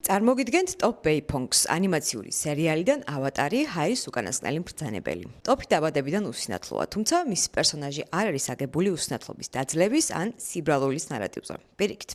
წარმოგიდგენთ Top Paypongs ანიმაციური სერიალიდან ავატარი ჰაერის უკანასკნელი მბრძანებელი. ტოპი დაბადებიდან უსინათლოა, თუმცა მისი პერსონაჟი არ არის აგებული უსინათლობის დაძლევის ან სიბრალულის ნარატივზე. პირიქით,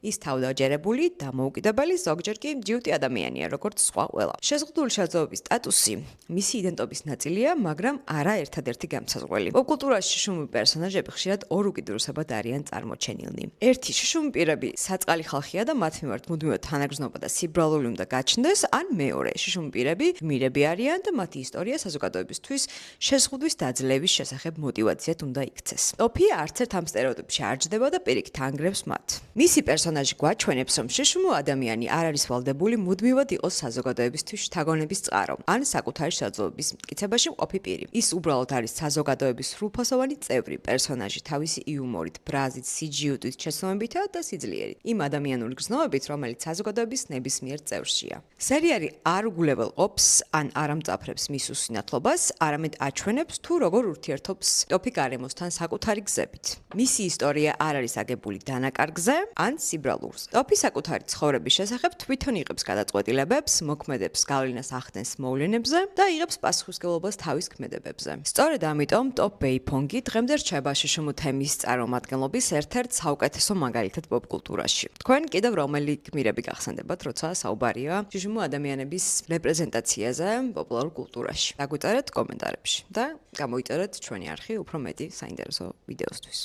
ის თავდაჯერებული, დამოუკიდებელი, ზოგჯერ კი მჯივტი ადამიანია, როგორც სხვა ყველა. შეზღუდული შეძლებების სტატუსი მისი იდენტობის ნაწილია, მაგრამ არა ერთადერთი გამსაზღვრელი. პოპკულტურაში შიშუმი პერსონაჟები ხშირად ორ უკიდურესებად არიან წარმოჩენილნი. ერთი შიშუმი პირები საწყალი ხალხია და მათ მიმართ მუდმივად თანაგრძნობა და სიბრალული უნდა გაჩნდეს, ან მეორე შიშუმი პირები გმირები არიან და მათი ისტორია საზოგადოებისთვის შეზღუდვის დაძლევის შესახებ მოტივაციად უნდა იქცეს. ტოპი არც ერთ ამ სტერეოტიპში არ ჯდება და პირიქით ანგრევს მათ. მისი პერსონაჟი გვაჩვენებს, რომ შიშუმი ადამიანი არ არის ვალდებული მუდმივად იყოს საზოგადოებისთვის შთაგონების წყარო, ან საკუთარი შეძლებების მტკიცებაში მყოფი პირი. ის უბრალოდ არის საზოგადოების სრულფასოვანი წევრი, პერსონაჟი თავისი იუმორით, ბრაზით, სიჯიუტით, შეცდომებითა და სიძლიერით. იმ ადამიანური გრძნობებით, რომელიც საზოგადოების ნებისმიერ წევრშია. სერიალი არ უგულებელყოფს ან არ ამწაფრებს მის უსინათლობას, არამედ აჩვენებს თუ როგორ ურთიერთობს ტოპი გარემოსთან საკუთარი გზებით. მისი ისტორია არ არის აგებული დანაკარგზე ან სიბრალურზე. ტოპი საკუთარი ცხოვრების შესახებ თვითონ იღებს გადაწყვეტილებებს, მოქმედებს გავლენას ახდენს მოვლენებზე და იღებს პასუხისმგებლობას თავის ქმედებებზე. სწორედ ამიტომ Top Paypongi დღემდე რჩება შიშუმი თემის წარმომადგენლობის ერთ-ერთ საუკეთესო მაგალითად პოპკულტურაში. თქვენ კიდევ რომელი გმირები გახსენდებათ, როცა საუბარია შიშუმი ადამიანების რეპრეზენტაციაზე პოპულარულ კულტურაში? დაგვიწერეთ კომენტარებში და გამოიწერეთ ჩვენი არხი უფრო მეტი საინტერესო ვიდეოსთვის.